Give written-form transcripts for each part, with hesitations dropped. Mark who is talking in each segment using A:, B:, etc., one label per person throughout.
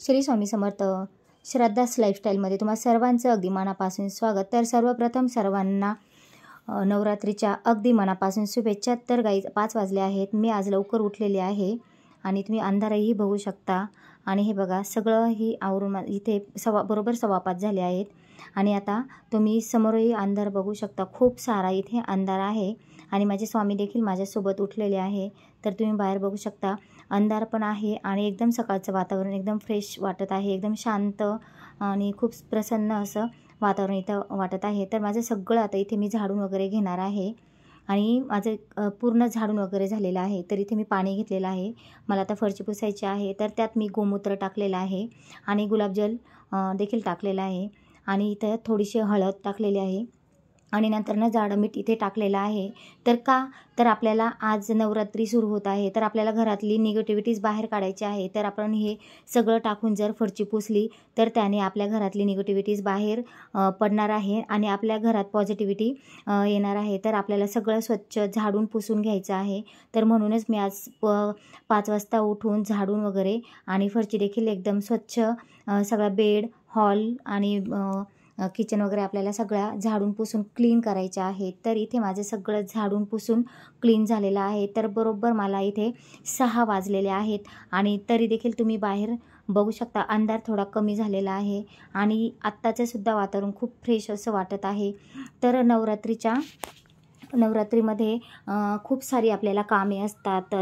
A: श्री स्वामी समर्थ. श्रद्धास लाईफस्टाईलमध्ये तुम्हा सर्वांचं अगदी मनापासून स्वागत. तर सर्वप्रथम सर्वांना नवरात्रीच्या अगदी मनापासून शुभेच्छा. तर गाईज 5 वाजले आहेत. मी आज लवकर उठलेले आहे आणि तुम्ही अंधारही बघू शकता. आणि हे बघा सगळं ही आवरून इथे बरोबर 5:15 झाले आहेत. आणि आता तुम्ही समोरही अंधार बघू शकता, खूप सारा इथे अंधार आहे. आणि माझे स्वामी देखील माझ्यासोबत उठलेले आहे. तर तुम्ही बाहेर बघू शकता अंधार पण आहे आणि एकदम सकाळचं वातावरण एकदम फ्रेश वाटत आहे, एकदम शांत आणि खूप प्रसन्न असं वातावरण इथं वाटत आहे. तर माझं सगळं आता इथे मी झाडून वगैरे घेणार आहे आणि माझं पूर्ण झाडून वगैरे झालेलं आहे. तर इथे मी पाणी घेतलेलं आहे. मला आता फरची पुसायची आहे. तर त्यात मी गोमूत्र टाकलेलं आहे आणि गुलाबजल देखील टाकलेलं आहे आणि इथं थोडीशी हळद टाकलेली आहे आणि नंतर जाडं मीठ इथे टाकलेलं आहे. तर आपल्याला आज नवरात्री सुरू होत आहे, तर आपल्याला घरातली निगेटिव्हिटीज बाहेर काढायची आहे. तर आपण हे सगळं टाकून जर फरची पुसली तर त्याने आपल्या घरातली निगेटिव्हिटीज बाहेर पडणार आहे आणि आपल्या घरात पॉझिटिव्हिटी येणार आहे. तर आपल्याला सगळं स्वच्छ झाडून पुसून घ्यायचं आहे. तर म्हणूनच मी आज 5 वाजता उठून झाडून वगैरे आणि फरची देखील एकदम स्वच्छ सगळा बेड, हॉल आणि किचन वगैरे आपल्याला सगळ्या झाडून पुसून क्लीन करायच्या आहेत. तर इथे माझं सगळं झाडून पुसून क्लीन झालेलं आहे. तर बरोबर मला इथे 6 वाजलेले आहेत आणि तरी देखील तुम्ही बाहेर बघू शकता अंधार थोडा कमी झालेला आहे आणि आत्ताचं सुद्धा वातावरण खूप फ्रेश असं वाटत आहे. तर नवरात्रीमध्ये खूप सारी आपल्याला कामे असतात.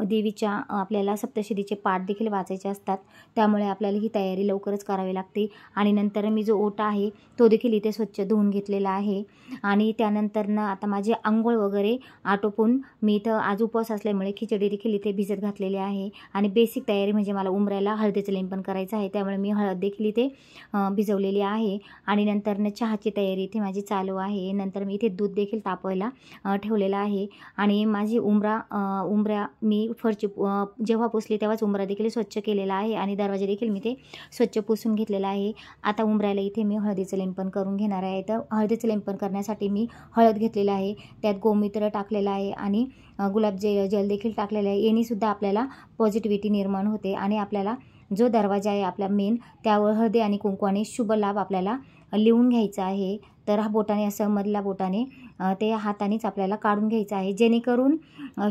A: देवीच्या आपल्याला सप्तशतीचे पाठ देखील वाचायचे असतात. त्यामुळे आपल्याला ही तयारी लवकरच करावी लागते. आणि नंतर मी जो ओटा आहे तो देखील इथे स्वच्छ धुवून घेतलेला आहे. आणि त्यानंतरनं आता माझी आंघोळ वगैरे आटोपून मी इथं आज उपवास असल्यामुळे खिचडी देखील इथे भिजत घातलेली आहे. आणि बेसिक तयारी म्हणजे मला उंबऱ्याला हळदीचं लेपन करायचं आहे, त्यामुळे मी हळद देखील इथे भिजवलेली आहे. आणि नंतरनं चहाची तयारी इथे माझी चालू आहे. नंतर मी इथे दूध देखील तापवायला ठेवलेलं आहे. आणि माझी उंबऱ्या मी फरची जेव्हा पुसली तेव्हाच उंबरा देखील स्वच्छ केलेला आहे आणि दरवाजा देखील मी ते स्वच्छ पुसून घेतलेला आहे. आता उंबऱ्याला इथे मी हळदीचं लेपन करून घेणार आहे. तर हळदीचं लेपन करण्यासाठी मी हळद घेतलेलं आहे, त्यात गोमूत्र टाकलेलं आहे आणि गुलाब जल देखील टाकलेलं आहे. यानेसुद्धा आपल्याला पॉझिटिव्हिटी निर्माण होते आणि आपल्याला जो दरवाजा आहे आपला मेन त्यावर हळदी आणि कुंकवाने शुभ लाभ आपल्याला लिहून घ्यायचा आहे. तर हा बोटाने असं मधल्या बोटाने ते हातानेच आपल्याला काढून घ्यायचं आहे, जेणेकरून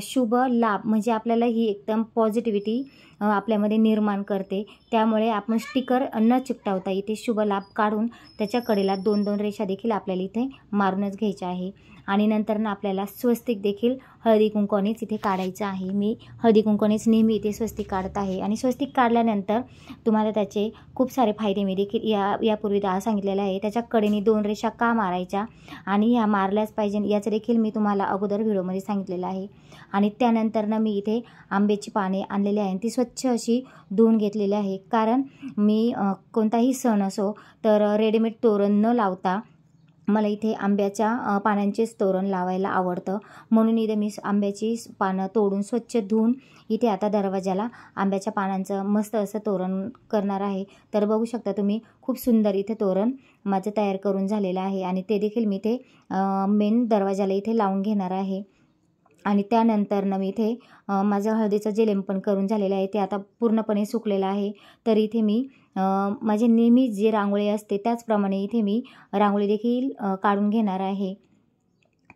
A: शुभ लाभ म्हणजे आपल्याला ही एकदम पॉझिटिव्हिटी आपल्यामध्ये निर्माण करते. त्यामुळे आपण स्टिकर न चिकटवता इथे शुभ लाभ काढून त्याच्या कडेला 2-2 रेषा देखील आपल्याला इथे मारूनच घ्यायच्या आहे. आणि नंतर आपल्याला स्वस्तिक देखील हळदी कुंकवानेच इथे काढायचं आहे. मी हळदी कुंकवानेच नेहमी इथे स्वस्तिक काढत आहे. आणि स्वस्तिक काढल्यानंतर तुम्हाला त्याचे खूप सारे फायदे मी देखील यापूर्वी सांगितलेलं आहे. त्याच्या कडेने 2 रेषा का मारायच्या आणि ह्या मारल्याच पाहिजे याचं देखील मी तुम्हाला अगोदर व्हिडिओमध्ये सांगितलेलं आहे. आणि त्यानंतरनं मी इथे आंब्याची पाने आणलेली आहे, ती स्वच्छ अशी धुवून घेतलेली आहे. कारण मी कोणताही सण असो तर रेडीमेड तोरण न लावता मला इथे आंब्याच्या पानांचेच तोरण लावायला आवडतं. म्हणून इथे मी आंब्याची पानं तोडून स्वच्छ धुवून इथे आता दरवाजाला आंब्याच्या पानांचं मस्त असं तोरण करणार आहे. तर बघू शकता तुम्ही खूप सुंदर इथे तोरण माझं तयार करून झालेलं आहे आणि ते देखील मी इथे मेन दरवाजाला इथे लावून घेणार आहे. आणि त्यानंतरनं मी इथे माझं हळदीचं जे लेपन करून झालेलं आहे ते आता पूर्णपणे सुकलेलं आहे. तर इथे मी माझे नेहमी जे रांगोळी असते त्याचप्रमाणे इथे मी रांगोळी देखील काढून घेणार आहे.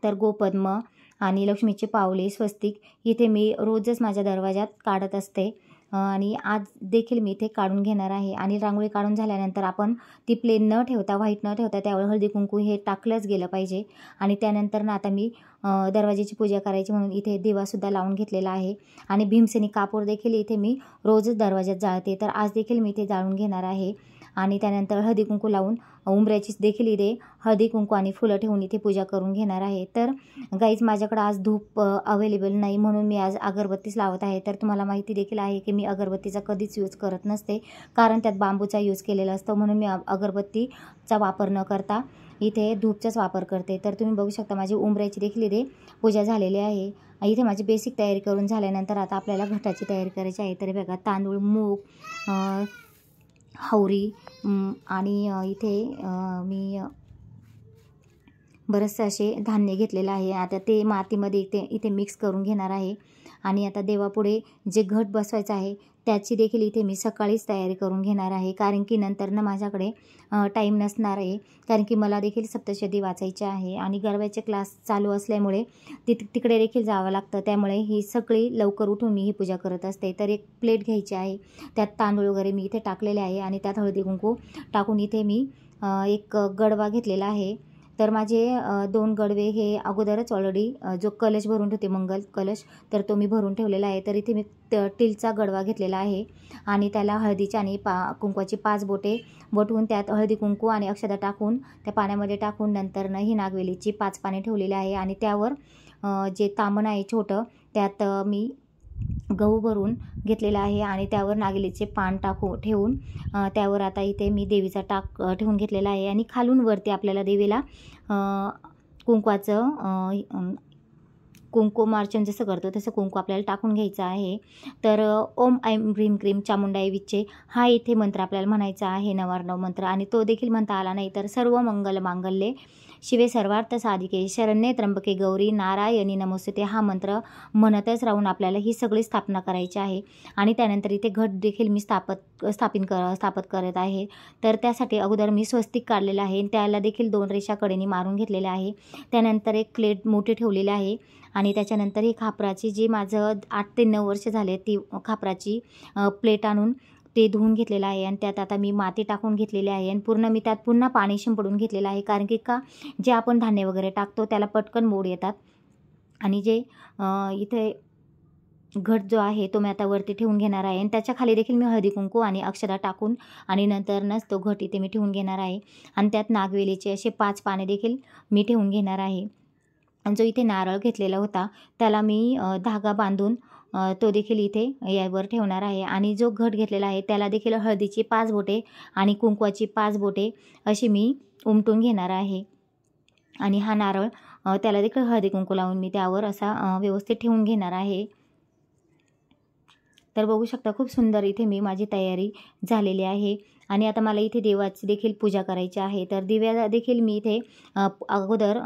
A: तर गोपद्म आणि लक्ष्मीचे पावले, स्वस्तिक इथे मी रोजच माझ्या दरवाजात काढत असते आणि आज देखील मी इथे काढून घेणार आहे. आणि रांगोळी काढून झाल्यानंतर आपण ती प्लेन न ठेवता, व्हाईट न ठेवता त्यावर हळदी कुंकू हे टाकलंच गेलं पाहिजे. आणि त्यानंतर आता मी दरवाजाची पूजा करायची म्हणून इथे दिवासुद्धा लावून घेतलेला आहे. आणि भीमसेनी कापूर देखील इथे मी रोजच दरवाजात जाळते, तर आज देखील मी इथे जाळून घेणार आहे. आणि त्यानंतर हळदी कुंकू लावून उंबऱ्याचीच देखील इथे हळदी कुंकू आणि फुलं ठेवून इथे पूजा करून घेणार आहे. तर गाईज माझ्याकडं आज धूप अवेलेबल नाही म्हणून मी आज अगरबत्तीच लावत आहे. तर तुम्हाला माहिती देखील आहे की मी अगरबत्तीचा कधीच यूज करत नसते, कारण त्यात बांबूचा यूज केलेला असतो. म्हणून मी अगरबत्तीचा वापर न करता इथे धूपचाच वापर करते. तर तुम्ही बघू शकता माझी उंबऱ्याची देखील इथे पूजा झालेली आहे. इथे माझी बेसिक तयारी करून झाल्यानंतर आता आपल्याला घटाची तयारी करायची आहे. तर बघा तांदूळ, मूग, हवरी आणि इथे मी बरेचसे असे धान्य घेतलेलं आहे. आता ते मातीमध्ये इथे मिक्स करून घेणार आहे. आणि आता देवापुढे जे घट बसवायचं आहे त्याची देखील इथे मी सकाळीच तयारी करून घेणार आहे, कारण की नंतरनं माझ्याकडे टाईम नसणार आहे, कारण की मला देखील सप्तशती वाचायची आहे आणि गरब्याचे क्लास चालू असल्यामुळे तिकडे देखील जावं लागतं. त्यामुळे ही सगळी लवकर उठून मी ही पूजा करत असते. तर एक प्लेट घ्यायची आहे, त्यात तांदूळ वगैरे मी इथे टाकलेले आहे आणि त्यात हळदी कुंकू टाकून इथे मी एक गडवा घेतलेला आहे. तर माझे 2 गडवे हे अगोदरच ऑलरेडी जो कलश भरून ठेवते मंगल कलश, तर तो मी भरून ठेवलेला आहे. तर इथे मी टीलचा गडवा घेतलेला आहे आणि त्याला हळदीची आणि कुंकवाची 5 बोटे बटवून त्यात हळदी कुंकू आणि अक्षता टाकून त्या पाण्यामध्ये टाकून नंतरनं ही नागवेलीची 5 पाने ठेवलेली आहे आणि त्यावर जे तांबण आहे छोटं त्यात मी गहू भरून घेतलेला आहे आणि त्यावर नागेलीचे पान ठेवून त्यावर आता इथे मी देवीचा टाक ठेवून घेतलेला आहे आणि खालून वरती आपल्याला देवीला कुंकवाचं कुंकुमार्चन जसं करतो तसं कुंकू आपल्याला टाकून घ्यायचं आहे. तर ओम ऐं ह्रीं क्रीं चामुंडाई विच्चे हा इथे मंत्र आपल्याला म्हणायचा आहे, 9 मंत्र, आणि तो देखील म्हणता आला नाही तर सर्व मंगल मांगल्ये शिवे सर्वार्थ साधिके शरण्ये त्र्यंबके गौरी नारायणी नमोस्तुते हा मंत्र म्हणतच राहून आपल्याला ही सगळी स्थापना करायची आहे. आणि त्यानंतर इथे घट देखील मी स्थापित करत आहे. तर त्यासाठी अगोदर मी स्वस्तिक काढलेलं आहे, त्याला देखील 2 रेषा कडेने मारून घेतलेल्या आहे. त्यानंतर एक प्लेट मोठी ठेवलेली आहे आणि त्याच्यानंतर ही खापराची जी माझं 8 ते 9 वर्ष झाले ती खापराची प्लेट आणून ते धुवून घेतलेलं आहे आणि त्यात आता मी माती टाकून घेतलेली आहे आणि पूर्ण मी त्यात पुन्हा पाणी शिंपडून घेतलेलं आहे, कारण की जे आपण धान्य वगैरे टाकतो त्याला पटकन मोड येतात. आणि जे इथे घट जो आहे तो मी आता वरती ठेवून घेणार आहे आणि त्याच्या खाली देखील मी हळदी कुंकू आणि अक्षता टाकून आणि नंतरच तो घट इथे मी ठेवून घेणार आहे आणि त्यात नागवेलीचे असे 5 पाने देखील मी ठेवून घेणार आहे. आणि जो इथे नारळ घेतलेला होता त्याला मी धागा बांधून तो देखील इथे यावर ठेवणार आहे आणि जो घट घेतलेला आहे त्याला देखील हळदीची 5 बोटे आणि कुंकवाची 5 बोटे अशी मी उमटून घेणार आहे. आणि हा नारळ त्याला देखील हळदी कुंकू लावून मी त्यावर असा व्यवस्थित ठेवून घेणार आहे. तर बघू शकता खूप सुंदर इथे मी माझी तयारी झालेली आहे. आणि आता मला इथे देवाची देखील पूजा करायची आहे. तर दिव्या देखील मी इथे अगोदर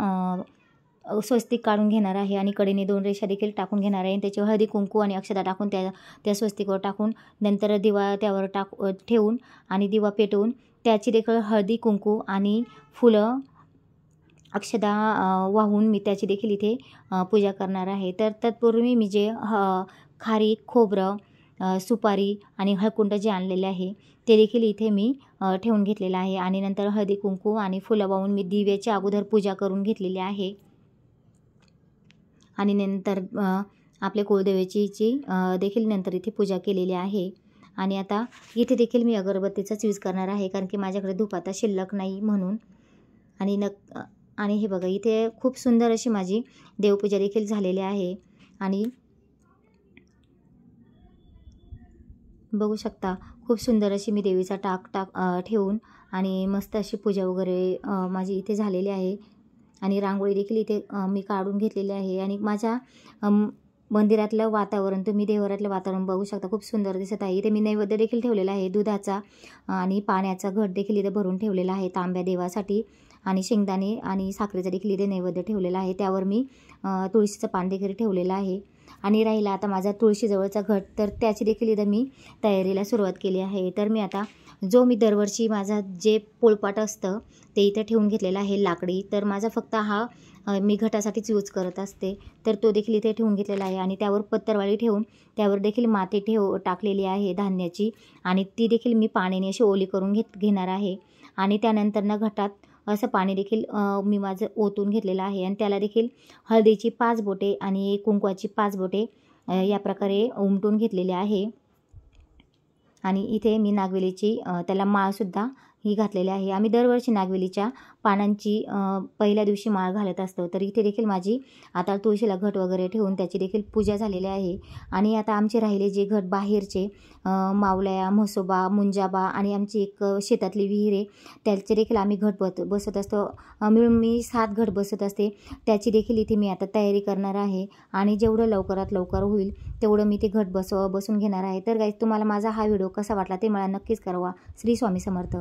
A: स्वस्तिक काढून घेणार आहे आणि कडेने 2 रेषा देखील टाकून घेणार आहे. त्याच्यावर हळदी कुंकू आणि अक्षता टाकून त्या स्वस्तिकवर टाकून नंतर दिवा त्यावर ठेवून आणि दिवा पेटवून त्याची देखील हळदी कुंकू आणि फुलं अक्षता वाहून मी त्याची देखील इथे पूजा करणार आहे. तर तत्पूर्वी मी जे खारीक खोबरं सुपारी आणि हळकुंड जे आणलेले आहे ते देखील इथे मी ठेवून घेतलेलं आहे आणि नंतर हळदी कुंकू आणि फुलं वाहून मी दिव्याची अगोदर पूजा करून घेतलेली आहे. आणि नंतर आपल्या कुळदेवीची देखील नंतर इथे पूजा केलेली आहे. आणि आता इथे देखील मी अगरबत्तीचाच यूज करणार आहे, कारण की माझ्याकडे धूप आता शिल्लक नाही म्हणून. आणि हे बघा इथे खूप सुंदर अशी माझी देवपूजा देखील झालेली आहे. आणि बघू शकता खूप सुंदर अशी मी देवीचा टाक ठेवून आणि मस्त अशी पूजा वगैरे माझी इथे झालेली आहे. आणि रांगोळी देखील इथे मी काढून घेतलेली आहे. आणि माझ्या मंदिरातलं वातावरण तुम्ही देवघरातलं वातावरण बघू शकता खूप सुंदर दिसत आहे. इथे मी नैवेद्य देखील ठेवलेला आहे, दुधाचा आणि पाण्याचा घट देखील इथे भरून ठेवलेला आहे तांब्या देवासाठी. आणि शेंगदाणे आणि साखरेचा देखील इथे नैवेद्य ठेवलेला आहे. त्यावर मी तुळशीचं पान देखील ठेवलेलं आहे. आणि राहिला आता माझा तुळशीजवळचा घट, तर त्याची देखील इथं मी तयारीला सुरुवात केली आहे. तर मी आता जो मी दरवर्षी माझा जे पोळपाट असतं ते इथं ठेवून घेतलेला आहे लाकडी, तर माझा फक्त हा मी घटासाठीच यूज करत असते. तर तो देखील इथे ठेवून घेतलेला आहे आणि त्यावर पत्तरवाळी ठेवून त्यावर देखील माती टाकलेली आहे धान्याची आणि ती देखील मी पाण्याने अशी ओली करून घेणार आहे. आणि त्यानंतर घटात असं पाणी देखील मी माझं ओतून घेतलेलं आहे आणि त्याला देखील हळदीची 5 बोटे आणि कुंकवाची 5 बोटे या प्रकारे उमटून घेतलेले आहे. आणि इथे मी नागवेलीची त्याला माळसुद्धा ही घातलेली आहे. आम्ही दरवर्षी नागवेलीच्या पानांची पहिल्या दिवशी माळ घालत असतो. तर इथे देखील माझी आता तुळशीला घट वगैरे ठेवून त्याची देखील पूजा झालेली आहे. आणि आता आमचे राहिले जे घट बाहेरचे मावळ्या म्हसोबा मुंजाबा आणि आमची एक शेतातली विहीर आहे त्याचे देखील आम्ही घट बसत असतो. मिळून मी 7 घट बसत असते. त्याची देखील इथे मी आता तयारी करणार आहे आणि जेवढं लवकरात लवकर होईल तेवढं मी ते घट बसून घेणार आहे. तर गाईज तुम्हाला माझा हा व्हिडिओ कसा वाटला ते मला नक्कीच कळवा. श्री स्वामी समर्थ.